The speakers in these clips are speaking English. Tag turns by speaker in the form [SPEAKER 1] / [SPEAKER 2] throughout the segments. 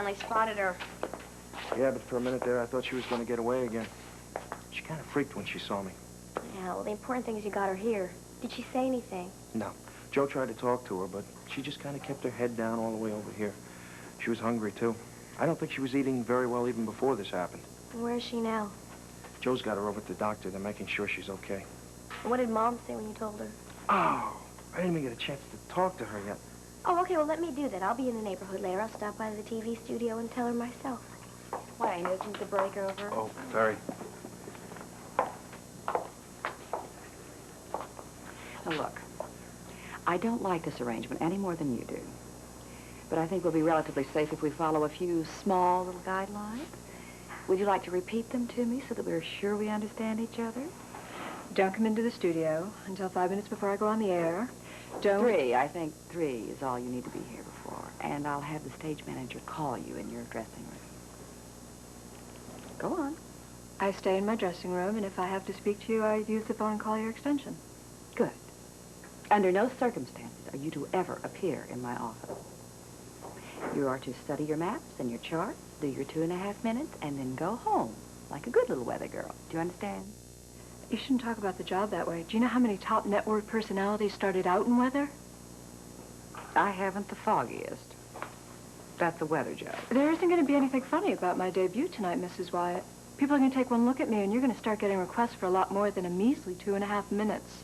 [SPEAKER 1] finally spotted her.
[SPEAKER 2] Yeah, but for a minute there, I thought she was going to get away again. She kind of freaked when she saw me.
[SPEAKER 1] Yeah, well, the important thing is you got her here. Did she say anything?
[SPEAKER 2] No. Joe tried to talk to her, but she just kind of kept her head down all the way over here. She was hungry, too. I don't think she was eating very well even before this happened.
[SPEAKER 1] Where is she now?
[SPEAKER 2] Joe's got her over at the doctor. They're making sure she's okay.
[SPEAKER 1] What did Mom say when you told her?
[SPEAKER 2] Oh, I didn't even get a chance to talk to her yet.
[SPEAKER 1] Oh, okay, well, let me do that. I'll be in the neighborhood later. I'll stop by the TV studio and tell her myself. Why, isn't the break over?
[SPEAKER 2] Oh, very.
[SPEAKER 3] Now, look, I don't like this arrangement any more than you do. But I think we'll be relatively safe if we follow a few small little guidelines. Would you like to repeat them to me so that we're sure we understand each other?
[SPEAKER 4] Don't come into the studio until 5 minutes before I go on the air. Don't...
[SPEAKER 3] 3. I think 3 is all you need to be here before. And I'll have the stage manager call you in your dressing room. Go on.
[SPEAKER 4] I stay in my dressing room, and if I have to speak to you, I use the phone and call your extension.
[SPEAKER 3] Good. Under no circumstances are you to ever appear in my office. You are to study your maps and your charts, do your 2.5 minutes, and then go home, like a good little weather girl. Do you understand?
[SPEAKER 4] You shouldn't talk about the job that way. Do you know how many top network personalities started out in weather?
[SPEAKER 3] I haven't the foggiest. That's the weather job.
[SPEAKER 4] There isn't going to be anything funny about my debut tonight, Mrs. Wyatt. People are going to take one look at me, and you're going to start getting requests for a lot more than a measly 2.5 minutes.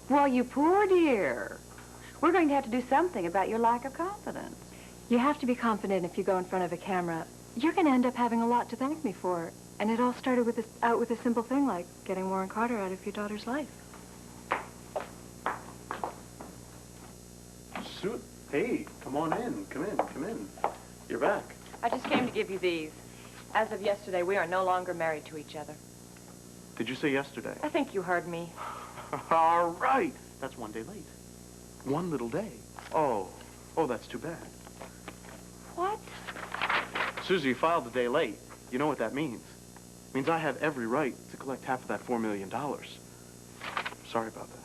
[SPEAKER 3] Well, you poor dear. We're going to have to do something about your lack of confidence.
[SPEAKER 4] You have to be confident if you go in front of a camera. You're going to end up having a lot to thank me for. And it all started out with a simple thing like getting Warren Carter out of your daughter's life.
[SPEAKER 5] Suit. Hey, come on in. Come in. Come in. You're back.
[SPEAKER 6] I just came to give you these. As of yesterday, we are no longer married to each other.
[SPEAKER 5] Did you say yesterday?
[SPEAKER 6] I think you heard me.
[SPEAKER 5] All right. That's 1 day late. 1 little day. Oh, that's too bad.
[SPEAKER 6] What?
[SPEAKER 5] Susie, you filed a day late. You know what that means. It means I have every right to collect half of that $4 million. Sorry about that.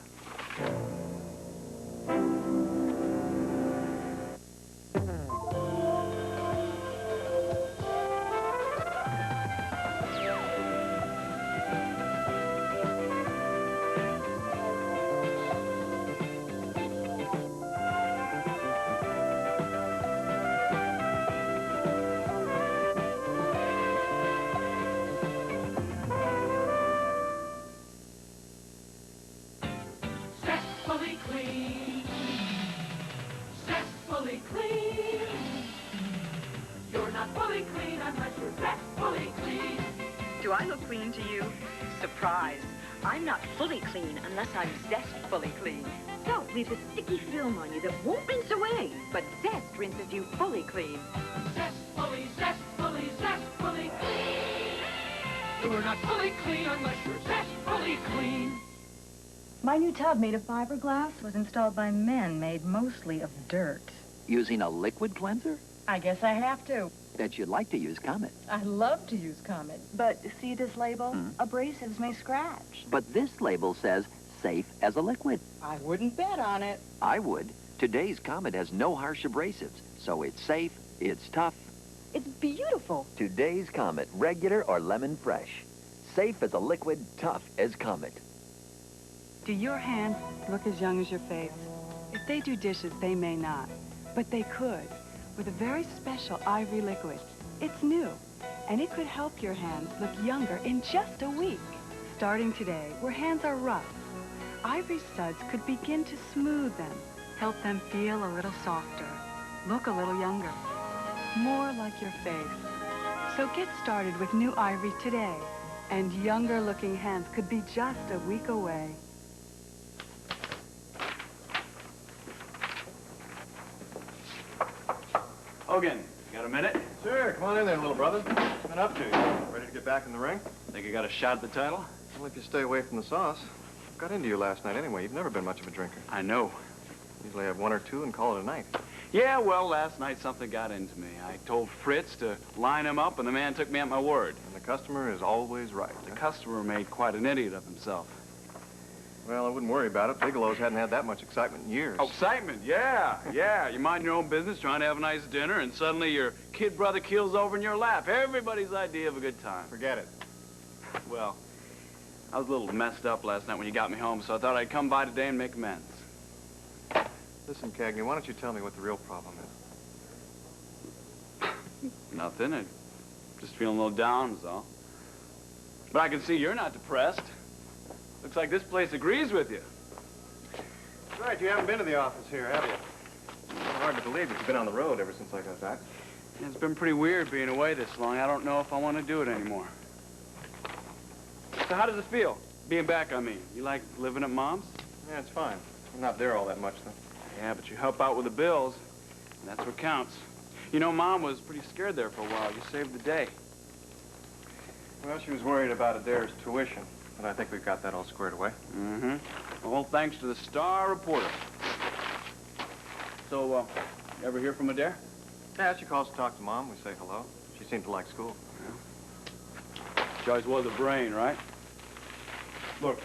[SPEAKER 7] Do I look clean to you? Surprise. I'm not fully clean unless I'm zestfully clean. Soap leaves a sticky film on you that won't rinse away, but Zest rinses you fully clean.
[SPEAKER 8] Zestfully, zestfully, zestfully clean. You're not fully clean unless you're zestfully clean.
[SPEAKER 9] My new tub made of fiberglass was installed by men made mostly of dirt.
[SPEAKER 10] Using a liquid cleanser?
[SPEAKER 9] I guess I have to.
[SPEAKER 10] Bet you'd like to use Comet.
[SPEAKER 9] I love to use Comet. But see this label? Abrasives may scratch.
[SPEAKER 10] But this label says safe as a liquid.
[SPEAKER 9] I wouldn't bet on it.
[SPEAKER 10] I would. Today's Comet has no harsh abrasives, so it's safe, it's tough.
[SPEAKER 9] It's beautiful.
[SPEAKER 10] Today's Comet, regular or lemon fresh. Safe as a liquid, tough as Comet.
[SPEAKER 11] Do your hands look as young as your face? If they do dishes, they may not, but they could. With a very special ivory liquid. It's new, and it could help your hands look younger in just a week. Starting today, where hands are rough, ivory suds could begin to smooth them, help them feel a little softer, look a little younger, more like your face. So get started with new ivory today, and younger-looking hands could be just a week away.
[SPEAKER 12] Hogan, got a minute?
[SPEAKER 13] Sure, come on in there, little brother. What's been up to? Ready to get back in the ring?
[SPEAKER 12] Think you got a shot at the title?
[SPEAKER 13] Well, if you stay away from the sauce. Got into you last night anyway. You've never been much of a drinker.
[SPEAKER 12] I know.
[SPEAKER 13] Usually have 1 or 2 and call it a night.
[SPEAKER 12] Yeah, well, last night something got into me. I told Fritz to line him up, and the man took me at my word.
[SPEAKER 13] And the customer is always right.
[SPEAKER 12] The customer made quite an idiot of himself.
[SPEAKER 13] Well, I wouldn't worry about it. Bigelow's hadn't had that much excitement in years.
[SPEAKER 12] Oh, excitement, yeah, yeah. You mind your own business, trying to have a nice dinner, and suddenly your kid brother keels over in your lap. Everybody's idea of a good time.
[SPEAKER 13] Forget it.
[SPEAKER 12] Well, I was a little messed up last night when you got me home, so I thought I'd come by today and make amends.
[SPEAKER 13] Listen, Cagney, why don't you tell me what the real problem is?
[SPEAKER 12] Nothing. I'm just feeling a little down, is all. But I can see you're not depressed. Looks like this place agrees with you.
[SPEAKER 13] That's right, you haven't been to the office here, have you? It's hard to believe that you've been on the road ever since I got back.
[SPEAKER 12] It's been pretty weird being away this long. I don't know if I want to do it anymore. So how does it feel, being back, I mean? You like living at Mom's?
[SPEAKER 13] Yeah, it's fine. I'm not there all that much, though.
[SPEAKER 12] Yeah, but you help out with the bills, and that's what counts. You know, Mom was pretty scared there for a while. You saved the day.
[SPEAKER 13] Well, she was worried about Adair's tuition, but I think we've got that all squared away.
[SPEAKER 12] Mm-hmm. All thanks to the Star reporter. So, you ever hear from Adair?
[SPEAKER 13] Yeah, she calls to talk to Mom. We say hello. She seemed to like school.
[SPEAKER 12] Yeah. She always was a brain, right? Look,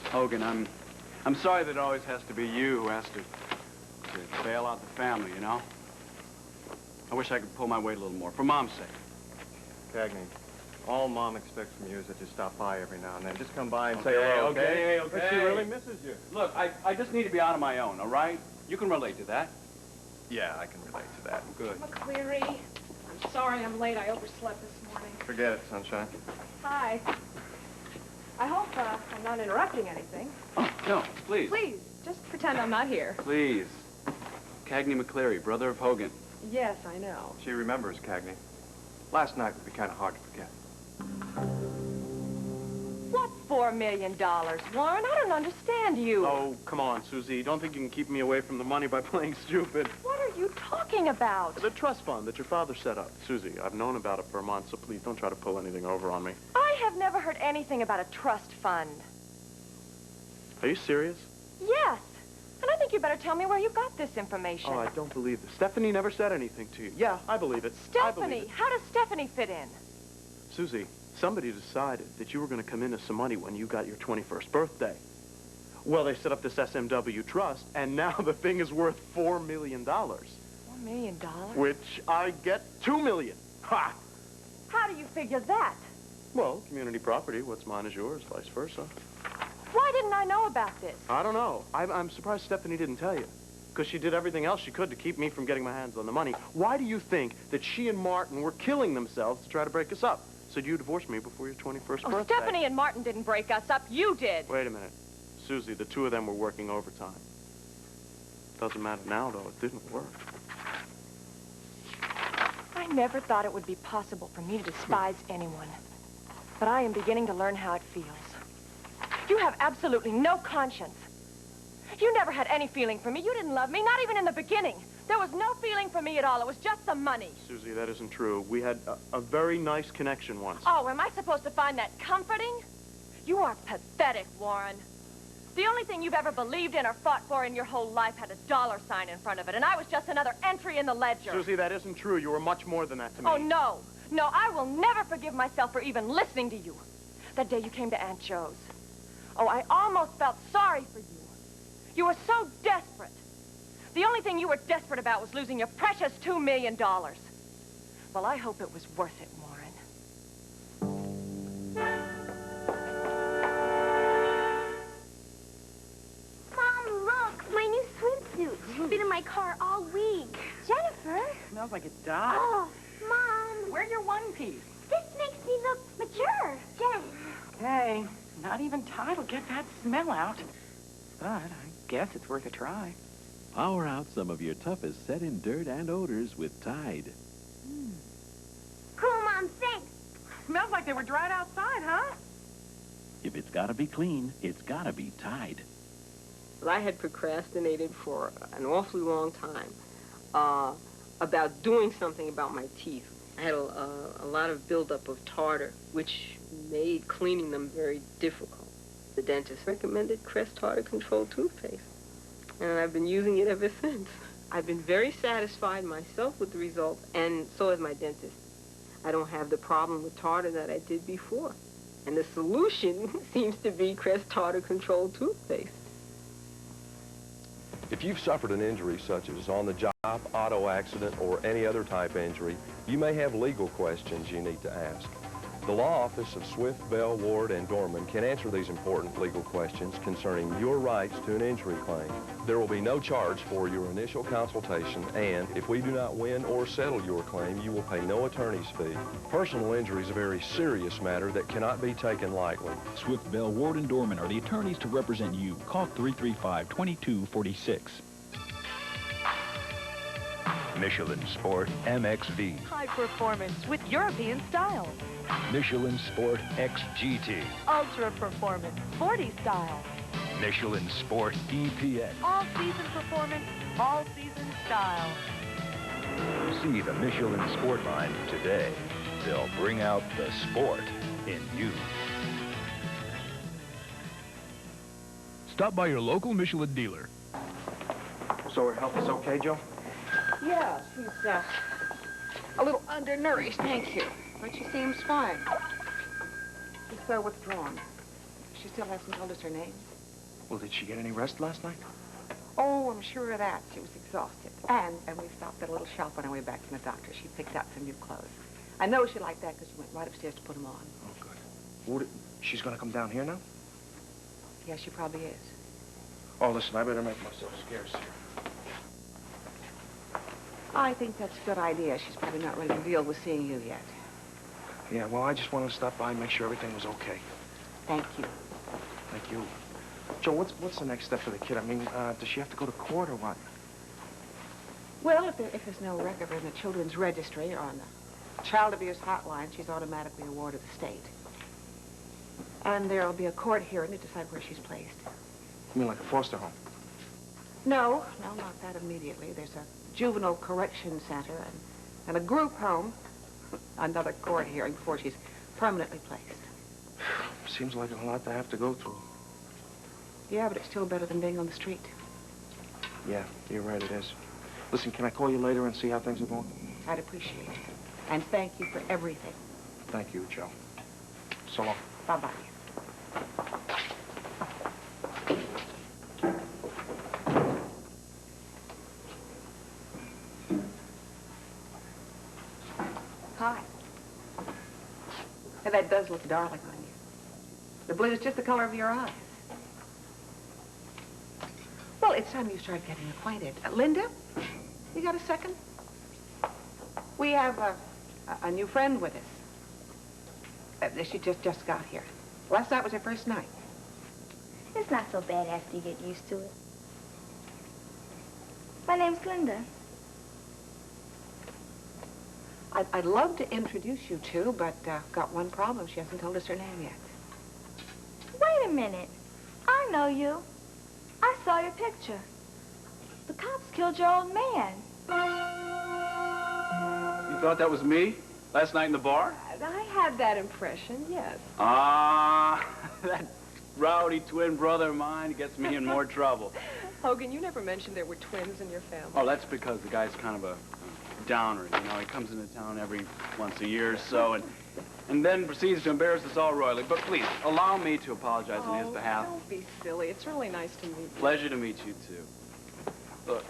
[SPEAKER 12] Hogan, I'm sorry that it always has to be you who has to bail out the family, you know? I wish I could pull my weight a little more, for Mom's sake.
[SPEAKER 13] Cagney, all Mom expects from you is that you stop by every now and then. Just come by and say
[SPEAKER 12] Okay,
[SPEAKER 13] hello,
[SPEAKER 12] okay?
[SPEAKER 13] But she really misses you.
[SPEAKER 12] Look, I just need to be out on my own, all right? You can relate to that.
[SPEAKER 13] Yeah, I can relate to that. Good.
[SPEAKER 6] McCleary, I'm sorry I'm late. I overslept this morning.
[SPEAKER 13] Forget it, Sunshine.
[SPEAKER 6] Hi. I hope I'm not interrupting anything.
[SPEAKER 12] Oh, no, please.
[SPEAKER 6] Please, just pretend I'm not here.
[SPEAKER 12] Please. Cagney McCleary, brother of Hogan.
[SPEAKER 6] Yes, I know.
[SPEAKER 13] She remembers, Cagney. Last night would be kind of hard to forget.
[SPEAKER 6] What $4 million, Warren? I don't understand you.
[SPEAKER 5] Oh, come on, Susie. You don't think you can keep me away from the money by playing stupid?
[SPEAKER 6] What are you talking about?
[SPEAKER 5] The trust fund that your father set up. Susie, I've known about it for a month, so please don't try to pull anything over on me.
[SPEAKER 6] I have never heard anything about a trust fund.
[SPEAKER 5] Are you serious?
[SPEAKER 6] Yes. And I think you better tell me where you got this information.
[SPEAKER 5] Oh, I don't believe this. Stephanie never said anything to you. Yeah, I believe it. I believe
[SPEAKER 6] Stephanie?
[SPEAKER 5] it.
[SPEAKER 6] How does Stephanie fit in?
[SPEAKER 5] Susie, somebody decided that you were going to come into some money when you got your 21st birthday. Well, they set up this SMW trust, and now the thing is worth $4 million.
[SPEAKER 6] $4 million?
[SPEAKER 5] Which I get $2 million. Ha!
[SPEAKER 6] How do you figure that?
[SPEAKER 5] Well, community property. What's mine is yours, vice versa.
[SPEAKER 6] Why didn't I know about this?
[SPEAKER 5] I don't know. I'm surprised Stephanie didn't tell you. Because she did everything else she could to keep me from getting my hands on the money. Why do you think that she and Martin were killing themselves to try to break us up? Said you divorced me before your 21st birthday.
[SPEAKER 6] Stephanie and Martin didn't break us up. You did.
[SPEAKER 5] Wait a minute. Susie, the two of them were working overtime. Doesn't matter now, though. It didn't work.
[SPEAKER 6] I never thought it would be possible for me to despise anyone. But I am beginning to learn how it feels. You have absolutely no conscience. You never had any feeling for me. You didn't love me, not even in the beginning. There was no feeling for me at all. It was just the money.
[SPEAKER 5] Susie, that isn't true. We had a very nice connection once.
[SPEAKER 6] Oh, am I supposed to find that comforting? You are pathetic, Warren. The only thing you've ever believed in or fought for in your whole life had a dollar sign in front of it, and I was just another entry in the ledger.
[SPEAKER 5] Susie, that isn't true. You were much more than that to me.
[SPEAKER 6] Oh, no. No, I will never forgive myself for even listening to you. That day you came to Aunt Joe's. Oh, I almost felt sorry for you. You were so desperate. The only thing you were desperate about was losing your precious $2 million. Well, I hope it was worth it, Warren.
[SPEAKER 1] Mom, look, my new swimsuit. It's been in my car all week. Jennifer?
[SPEAKER 14] Smells like a dog.
[SPEAKER 1] Oh, Mom.
[SPEAKER 14] Wear your one piece.
[SPEAKER 1] This makes me look mature. Jen.
[SPEAKER 14] Okay, not even Tide will get that smell out. But I guess it's worth a try.
[SPEAKER 15] Power out some of your toughest set-in dirt and odors with Tide.
[SPEAKER 1] Cool, Mom, thanks.
[SPEAKER 14] Smells like they were dried outside, huh?
[SPEAKER 15] If it's gotta be clean, it's gotta be Tide.
[SPEAKER 16] Well, I had procrastinated for an awfully long time about doing something about my teeth. I had a lot of buildup of tartar, which made cleaning them very difficult. The dentist recommended Crest Tartar Control toothpaste, and I've been using it ever since. I've been very satisfied myself with the results, and so has my dentist. I don't have the problem with tartar that I did before. And the solution seems to be Crest tartar-controlled toothpaste.
[SPEAKER 17] If you've suffered an injury such as on the job, auto accident, or any other type injury, you may have legal questions you need to ask. The law office of Swift, Bell, Ward, and Dorman can answer these important legal questions concerning your rights to an injury claim. There will be no charge for your initial consultation, and if we do not win or settle your claim, you will pay no attorney's fee. Personal injury is a very serious matter that cannot be taken lightly.
[SPEAKER 18] Swift, Bell, Ward, and Dorman are the attorneys to represent you. Call 335-2246.
[SPEAKER 19] Michelin Sport MXV.
[SPEAKER 20] High performance with European style.
[SPEAKER 19] Michelin Sport XGT.
[SPEAKER 20] Ultra performance, sporty style.
[SPEAKER 19] Michelin Sport EPX.
[SPEAKER 20] All season performance, all season style.
[SPEAKER 19] See the Michelin Sport line today. They'll bring out the sport in you.
[SPEAKER 18] Stop by your local Michelin dealer.
[SPEAKER 2] So her health is okay, Joe?
[SPEAKER 3] Yeah, she's a little undernourished, thank you. But she seems fine. She's so withdrawn. She still hasn't told us her name.
[SPEAKER 2] Well, did she get any rest last night?
[SPEAKER 3] Oh, I'm sure of that. She was exhausted. And we stopped at a little shop on our way back from the doctor. She picked out some new clothes. I know she liked that because she went right upstairs to put them on.
[SPEAKER 2] Oh, good. She's going to come down here now?
[SPEAKER 3] Yeah, she probably is.
[SPEAKER 2] Oh, listen, I better make myself scarce here.
[SPEAKER 3] I think that's a good idea. She's probably not ready to deal with seeing you yet.
[SPEAKER 2] Yeah, well, I just wanted to stop by and make sure everything was okay.
[SPEAKER 3] Thank you.
[SPEAKER 2] Thank you. Joe, what's the next step for the kid? I mean, does she have to go to court or what?
[SPEAKER 3] Well, if there's no record in the children's registry or on the child abuse hotline, she's automatically a ward of the state. And there'll be a court hearing to decide where she's placed.
[SPEAKER 2] You mean like a foster home?
[SPEAKER 3] No, not that immediately. There's a juvenile correction center and a group home. Another court hearing before she's permanently placed.
[SPEAKER 2] Seems like a lot to have to go through.
[SPEAKER 3] Yeah, but it's still better than being on the street.
[SPEAKER 2] Yeah, you're right, it is. Listen, can I call you later and see how things are going?
[SPEAKER 3] I'd appreciate it. And thank you for everything.
[SPEAKER 2] Thank you, Joe. So long.
[SPEAKER 3] Bye-bye. Hi. Hey, that does look darling on you. The blue is just the color of your eyes. Well, it's time you start getting acquainted. Linda, you got a second? We have a new friend with us. She just got here. Last night was her first night.
[SPEAKER 1] It's not so bad after you get used to it. My name's Linda.
[SPEAKER 3] I'd love to introduce you two, but got one problem. She hasn't told us her name yet.
[SPEAKER 1] Wait a minute. I know you. I saw your picture. The cops killed your old man.
[SPEAKER 12] You thought that was me? Last night in the bar?
[SPEAKER 6] I had that impression, yes.
[SPEAKER 12] Ah, that rowdy twin brother of mine gets me in more trouble.
[SPEAKER 6] Hogan, you never mentioned there were twins in your family.
[SPEAKER 12] Oh, that's because the guy's kind of a downer, you know. He comes into town every once a year or so and then proceeds to embarrass us all royally. But please, allow me to apologize on his behalf.
[SPEAKER 6] Don't be silly. It's really nice to meet you.
[SPEAKER 12] Pleasure to meet you, too.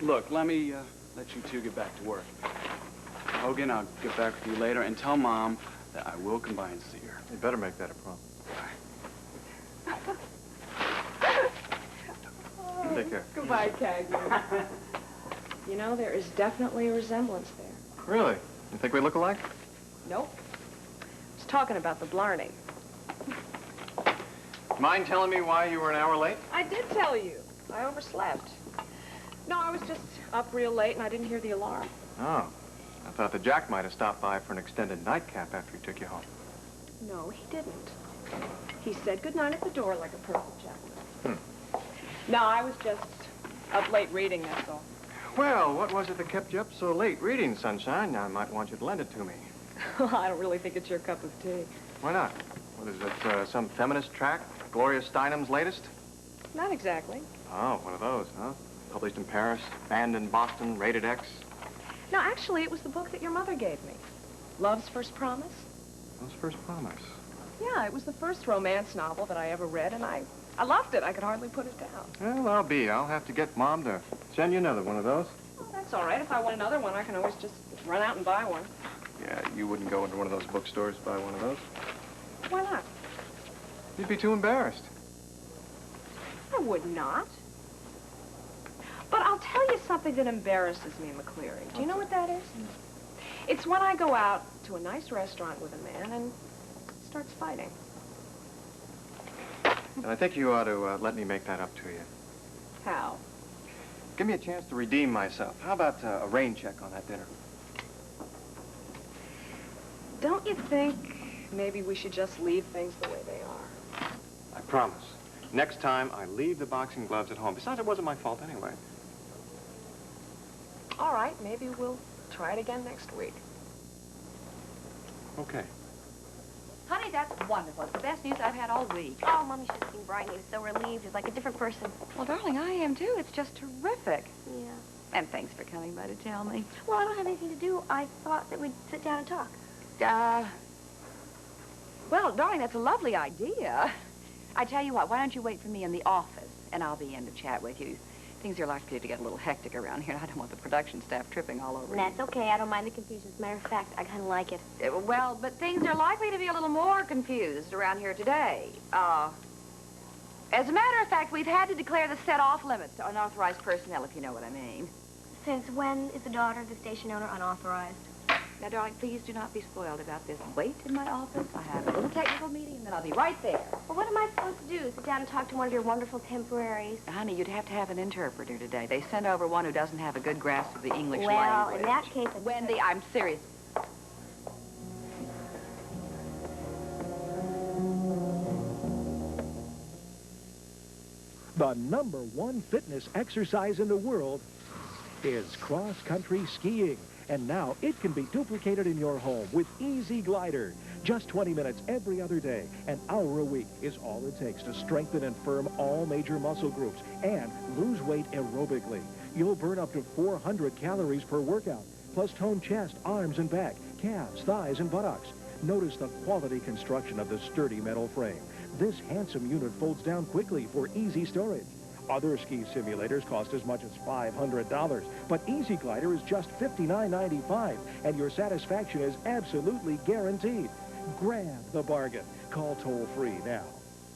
[SPEAKER 12] Look, let me let you two get back to work. Hogan, I'll get back with you later and tell Mom that I will come by and see her.
[SPEAKER 13] You better make that a promise. Take care.
[SPEAKER 6] Goodbye, Cagney. You know, there is definitely a resemblance there.
[SPEAKER 13] Really? You think we look alike?
[SPEAKER 6] Nope. I was talking about the Blarney.
[SPEAKER 13] Mind telling me why you were an hour late?
[SPEAKER 6] I did tell you. I overslept. No, I was just up real late and I didn't hear the alarm.
[SPEAKER 13] Oh. I thought that Jack might have stopped by for an extended nightcap after he took you home.
[SPEAKER 6] No, he didn't. He said goodnight at the door like a perfect gentleman. No, I was just up late reading, that's all.
[SPEAKER 13] Well, what was it that kept you up so late reading, Sunshine? I might want you to lend it to me.
[SPEAKER 6] I don't really think it's your cup of tea.
[SPEAKER 13] Why not? What is it, some feminist tract? Gloria Steinem's latest?
[SPEAKER 6] Not exactly.
[SPEAKER 13] Oh, one of those, huh? Published in Paris, banned in Boston, rated X.
[SPEAKER 6] No, actually, it was the book that your mother gave me. Love's First Promise.
[SPEAKER 13] Love's First Promise.
[SPEAKER 6] Yeah, it was the first romance novel that I ever read, and I loved it. I could hardly put it down.
[SPEAKER 13] Well, I'll have to get Mom to send you another one of those.
[SPEAKER 6] Well, that's all right. If I want another one, I can always just run out and buy one.
[SPEAKER 13] Yeah, you wouldn't go into one of those bookstores to buy one of those.
[SPEAKER 6] Why not?
[SPEAKER 13] You'd be too embarrassed.
[SPEAKER 6] I would not. But I'll tell you something that embarrasses me, McCleary. Do you know what that is? It's when I go out to a nice restaurant with a man and starts fighting.
[SPEAKER 13] And I think you ought to let me make that up to you.
[SPEAKER 6] How?
[SPEAKER 13] Give me a chance to redeem myself. How about a rain check on that dinner?
[SPEAKER 6] Don't you think maybe we should just leave things the way they are?
[SPEAKER 13] I promise. Next time, I leave the boxing gloves at home. Besides, it wasn't my fault anyway.
[SPEAKER 6] All right, maybe we'll try it again next week.
[SPEAKER 13] Okay.
[SPEAKER 3] Honey, that's wonderful. It's the best news I've had all week.
[SPEAKER 1] Oh, Mommy should have seen Brian. He was so relieved. He was like a different person.
[SPEAKER 3] Well, darling, I am too. It's just terrific.
[SPEAKER 1] Yeah.
[SPEAKER 3] And thanks for coming by to tell me.
[SPEAKER 1] Well, I don't have anything to do. I thought that we'd sit down and talk.
[SPEAKER 3] Well, darling, that's a lovely idea. I tell you what, why don't you wait for me in the office, and I'll be in to chat with you. Things are likely to get a little hectic around here, and I don't want the production staff tripping all over you.
[SPEAKER 1] That's okay. I don't mind the confusion. As a matter of fact, I kind of like it.
[SPEAKER 3] Well, but things are likely to be a little more confused around here today. As a matter of fact, we've had to declare the set off limits to unauthorized personnel, if you know what I mean.
[SPEAKER 1] Since when is the daughter of the station owner unauthorized?
[SPEAKER 3] Now, darling, please do not be spoiled about this. Wait in my office. I have a little technical meeting, and then I'll be right there.
[SPEAKER 1] Well, what am I supposed to do? Sit down and talk to one of your wonderful temporaries?
[SPEAKER 3] Honey, you'd have to have an interpreter today. They sent over one who doesn't have a good grasp of the English
[SPEAKER 1] well,
[SPEAKER 3] language.
[SPEAKER 1] In that case...
[SPEAKER 3] Wendy, I'm serious.
[SPEAKER 21] The #1 fitness exercise in the world is cross-country skiing. And now it can be duplicated in your home with Easy Glider. Just 20 minutes every other day. An hour a week is all it takes to strengthen and firm all major muscle groups and lose weight aerobically. You'll burn up to 400 calories per workout, plus tone chest, arms and back, calves, thighs, and buttocks. Notice the quality construction of the sturdy metal frame. This handsome unit folds down quickly for easy storage. Other ski simulators cost as much as $500, but Easy Glider is just $59.95, and your satisfaction is absolutely guaranteed. Grab the bargain. Call toll-free now.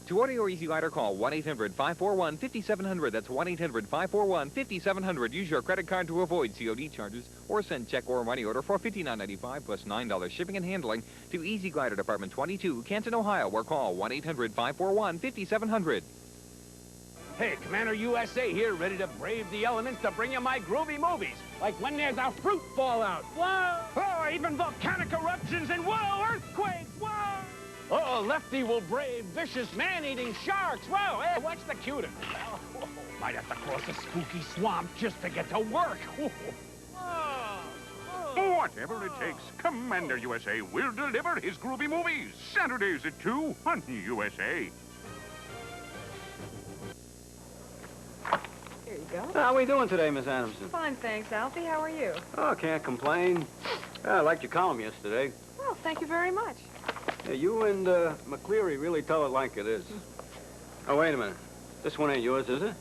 [SPEAKER 22] To order your Easy Glider, call 1-800-541-5700. That's 1-800-541-5700. Use your credit card to avoid COD charges, or send check or money order for $59.95 plus $9 shipping and handling to Easy Glider, Department 22, Canton, Ohio, or call 1-800-541-5700.
[SPEAKER 23] Hey, Commander USA here, ready to brave the elements to bring you my groovy movies. Like when there's a fruit fallout. Whoa! Oh, even volcanic eruptions and whoa, earthquakes, whoa! Oh, Lefty will brave vicious man-eating sharks. Whoa, hey, watch the cuter. Oh, might have to cross a spooky swamp just to get to work.
[SPEAKER 24] Whatever it takes, Commander USA will deliver his groovy movies. Saturdays at 2 on USA.
[SPEAKER 6] Here you go.
[SPEAKER 12] How are we doing today, Miss Adamson?
[SPEAKER 6] Fine, thanks, Alfie. How are you?
[SPEAKER 12] Oh, can't complain. I liked your column yesterday.
[SPEAKER 6] Well, thank you very much.
[SPEAKER 12] Yeah, you and McCleary really tell it like it is. Oh, wait a minute. This one ain't yours, is it?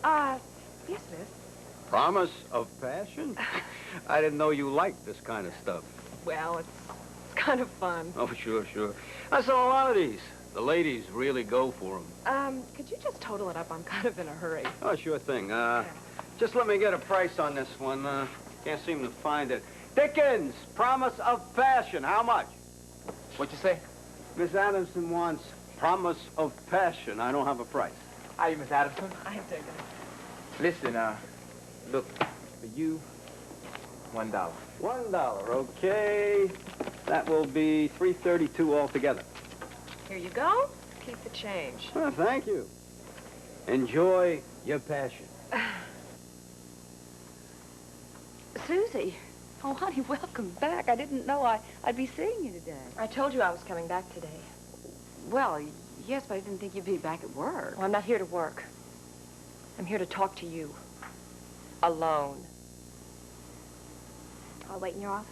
[SPEAKER 6] Yes, it is.
[SPEAKER 12] Promise of Passion? I didn't know you liked this kind of stuff.
[SPEAKER 6] Well, it's kind of fun.
[SPEAKER 12] Oh, sure, sure. I saw a lot of these. The ladies really go for them.
[SPEAKER 6] Could you just total it up? I'm kind of in a hurry.
[SPEAKER 12] Oh, sure thing. Just let me get a price on this one. Can't seem to find it. Dickens, Promise of Passion. How much?
[SPEAKER 2] What'd you say?
[SPEAKER 12] Miss Adamson wants Promise of Passion. I don't have a price.
[SPEAKER 2] Hi, Miss Adamson.
[SPEAKER 6] I'm digging it.
[SPEAKER 2] Listen, look, for you, $1.
[SPEAKER 12] $1, okay. That will be $3.32 altogether.
[SPEAKER 6] Here you go. Keep the change.
[SPEAKER 12] Oh, thank you. Enjoy your passion.
[SPEAKER 3] Susie. Oh, honey, welcome back. I didn't know I'd be seeing you today.
[SPEAKER 6] I told you I was coming back today.
[SPEAKER 3] Well, yes, but I didn't think you'd be back at work.
[SPEAKER 6] Well, I'm not here to work. I'm here to talk to you. Alone.
[SPEAKER 1] I'll wait in your office.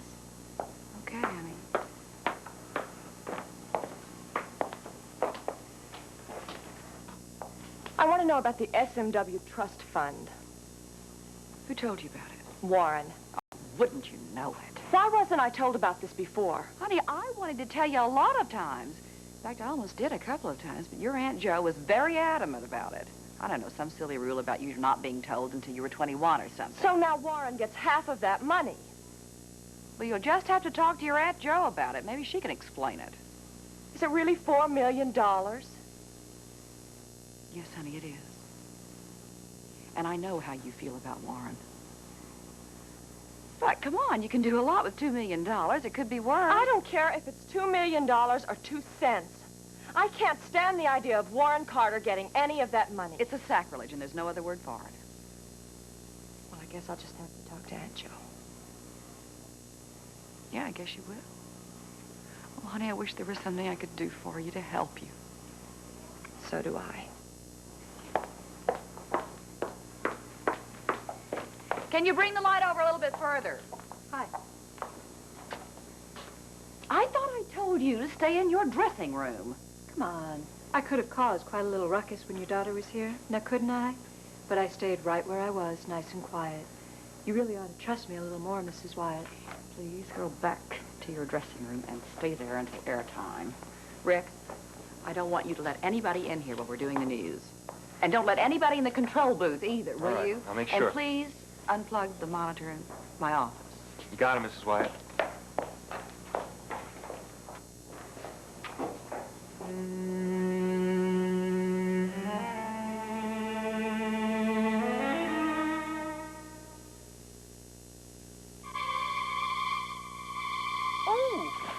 [SPEAKER 3] Okay, honey.
[SPEAKER 6] know about the SMW Trust Fund.
[SPEAKER 3] Who told you about it?
[SPEAKER 6] Warren.
[SPEAKER 3] Wouldn't you know it?
[SPEAKER 6] Why wasn't I told about this before?
[SPEAKER 3] Honey, I wanted to tell you a lot of times. In fact, I almost did a couple of times, but your Aunt Jo was very adamant about it. I don't know, some silly rule about you not being told until you were 21 or something.
[SPEAKER 6] So now Warren gets half of that money.
[SPEAKER 3] Well, you'll just have to talk to your Aunt Jo about it. Maybe she can explain it.
[SPEAKER 6] Is it really $4 million?
[SPEAKER 3] Yes, honey, it is. And I know how you feel about Warren. But come on, you can do a lot with $2 million. It could be worse.
[SPEAKER 6] I don't care if it's $2 million or 2 cents. I can't stand the idea of Warren Carter getting any of that money.
[SPEAKER 3] It's a sacrilege, and there's no other word for it.
[SPEAKER 6] Well, I guess I'll just have to talk to Aunt Jo.
[SPEAKER 3] Yeah, I guess you will. Oh, honey, I wish there was something I could do for you to help you.
[SPEAKER 6] So do I.
[SPEAKER 3] Can you bring the light over a little bit further?
[SPEAKER 6] Hi.
[SPEAKER 3] I thought I told you to stay in your dressing room.
[SPEAKER 4] Come on. I could have caused quite a little ruckus when your daughter was here, now couldn't I? But I stayed right where I was, nice and quiet. You really ought to trust me a little more, Mrs. Wyatt.
[SPEAKER 3] Please go back to your dressing room and stay there until airtime. Rick, I don't want you to let anybody in here while we're doing the news. And don't let anybody in the control booth either, will
[SPEAKER 13] All right,
[SPEAKER 3] you?
[SPEAKER 13] I'll make sure.
[SPEAKER 3] And please unplug the monitor in my office.
[SPEAKER 13] You got it, Mrs. Wyatt.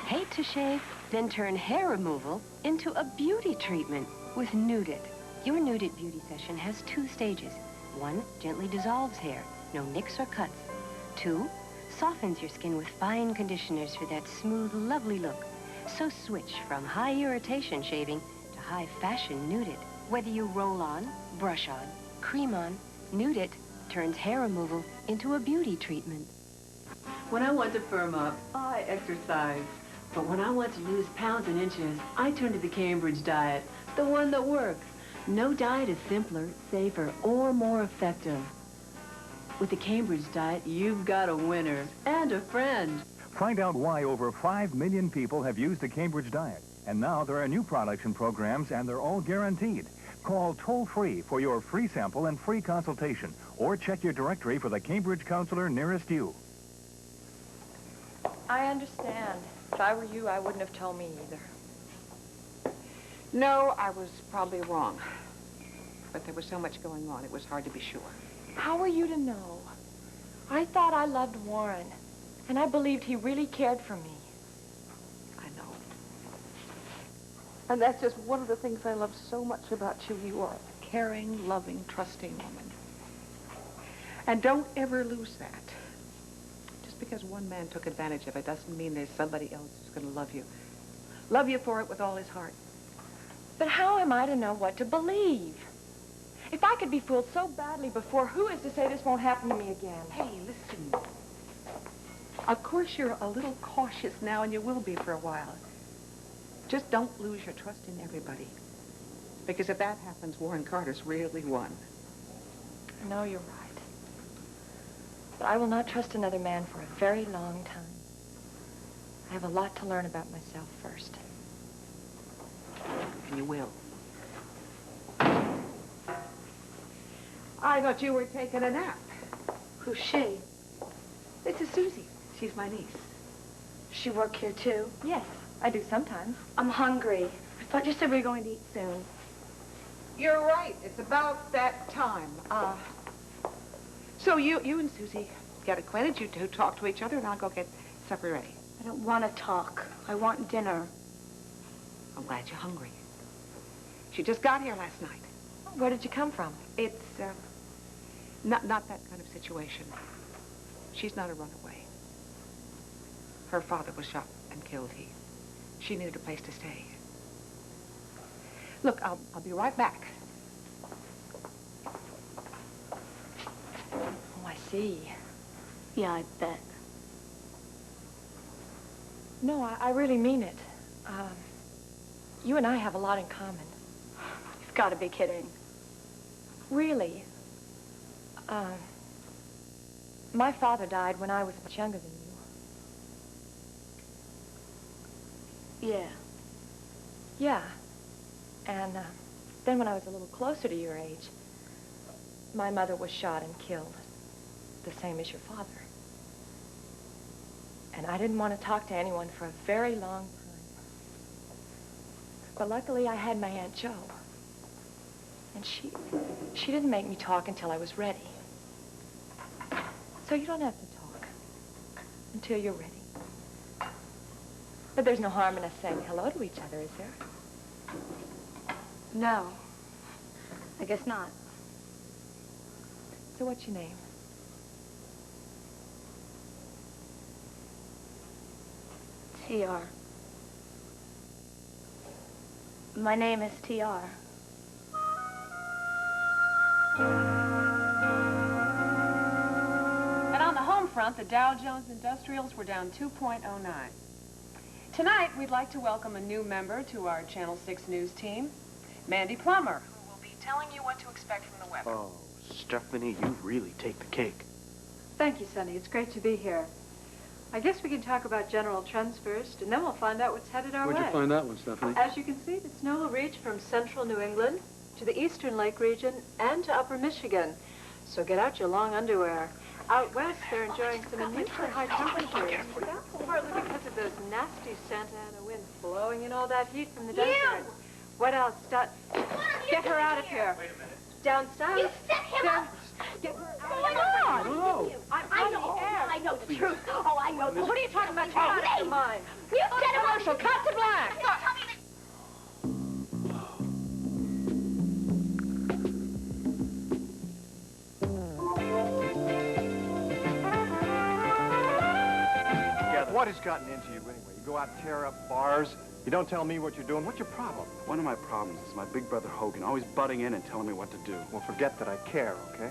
[SPEAKER 7] Hate to shave, then turn hair removal into a beauty treatment with Nude It. Your Nude It beauty session has 2 stages. 1, gently dissolves hair, no nicks or cuts. 2, softens your skin with fine conditioners for that smooth, lovely look. So switch from high irritation shaving to high fashion Nude It. Whether you roll on, brush on, cream on, Nude It turns hair removal into a beauty treatment.
[SPEAKER 8] When I want to firm up, I exercise. But when I want to lose pounds and inches, I turn to the Cambridge diet, the one that works. No diet is simpler, safer, or more effective. With the Cambridge diet, you've got a winner and a friend.
[SPEAKER 19] Find out why over 5 million people have used the Cambridge diet. And now there are new products and programs, and they're all guaranteed. Call toll-free for your free sample and free consultation, or check your directory for the Cambridge counselor nearest you.
[SPEAKER 6] I understand. If I were you, I wouldn't have told me either.
[SPEAKER 3] No, I was probably wrong. But there was so much going on, it was hard to be sure.
[SPEAKER 6] How were you to know? I thought I loved Warren, and I believed he really cared for me.
[SPEAKER 3] I know. And that's just one of the things I love so much about you. You are a caring, loving, trusting woman. And don't ever lose that. Just because one man took advantage of it doesn't mean there's somebody else who's going to love you. Love you for it with all his heart.
[SPEAKER 6] But how am I to know what to believe? If I could be fooled so badly before, who is to say this won't happen to me again?
[SPEAKER 3] Hey, listen. Of course, you're a little cautious now, and you will be for a while. Just don't lose your trust in everybody. Because if that happens, Warren Carter's really won.
[SPEAKER 6] I know you're right. But I will not trust another man for a very long time. I have a lot to learn about myself first.
[SPEAKER 3] And you will. I thought you were taking a nap.
[SPEAKER 4] Who's she?
[SPEAKER 3] This is Susie. She's my niece.
[SPEAKER 4] She work here, too?
[SPEAKER 6] Yes, I do sometimes.
[SPEAKER 4] I'm hungry. I thought you said we were going to eat soon.
[SPEAKER 3] You're right. It's about that time. So you and Susie get acquainted. You two talk to each other, and I'll go get supper ready.
[SPEAKER 4] I don't want to talk. I want dinner.
[SPEAKER 3] I'm glad you're hungry. She just got here last night.
[SPEAKER 6] Where did you come from?
[SPEAKER 3] It's, not that kind of situation. She's not a runaway. Her father was shot and killed. She needed a place to stay. Look, I'll be right back.
[SPEAKER 6] Oh, I see.
[SPEAKER 4] Yeah, I bet.
[SPEAKER 6] No, I really mean it. You and I have a lot in common.
[SPEAKER 4] You've got to be kidding.
[SPEAKER 6] Really. My father died when I was much younger than you.
[SPEAKER 1] Yeah.
[SPEAKER 6] Yeah. And then when I was a little closer to your age, my mother was shot and killed, the same as your father. And I didn't want to talk to anyone for a very long time. But luckily I had my Aunt Jo. And she didn't make me talk until I was ready. So you don't have to talk until you're ready. But there's no harm in us saying hello to each other, is there?
[SPEAKER 1] No. I guess not.
[SPEAKER 6] So what's your name?
[SPEAKER 1] TR. My name is TR.
[SPEAKER 5] And on the home front, the Dow Jones Industrials were down 2.09. Tonight, we'd like to welcome a new member to our Channel 6 News team, Mandy Plummer, who will be telling you what to expect from the weather.
[SPEAKER 2] Oh, Stephanie, you really take the cake.
[SPEAKER 4] Thank you, Sonny. It's great to be here. I guess we can talk about general trends first, and then we'll find out what's headed our way.
[SPEAKER 12] Where'd you find that one, Stephanie?
[SPEAKER 4] As you can see, the snow will reach from central New England to the eastern Lake region and to upper Michigan. So get out your long underwear. Out west, they're enjoying some unusually high temperatures. That's partly because of those nasty Santa Ana winds blowing in all that heat from the desert. What else? Get her out of here.
[SPEAKER 23] Wait a minute.
[SPEAKER 4] Down south.
[SPEAKER 1] You set him up!
[SPEAKER 4] Get her out.
[SPEAKER 1] What's going on?
[SPEAKER 23] No.
[SPEAKER 1] I know the truth. Oh, I know the truth.
[SPEAKER 4] What are you talking about? You're out of your mind.
[SPEAKER 1] You set him up!
[SPEAKER 4] Marshall, cut to black.
[SPEAKER 13] What has gotten into you anyway? You go out and tear up bars. You don't tell me what you're doing. What's your problem?
[SPEAKER 12] One of my problems is my big brother Hogan always butting in and telling me what to do.
[SPEAKER 13] Well, forget that I care, okay?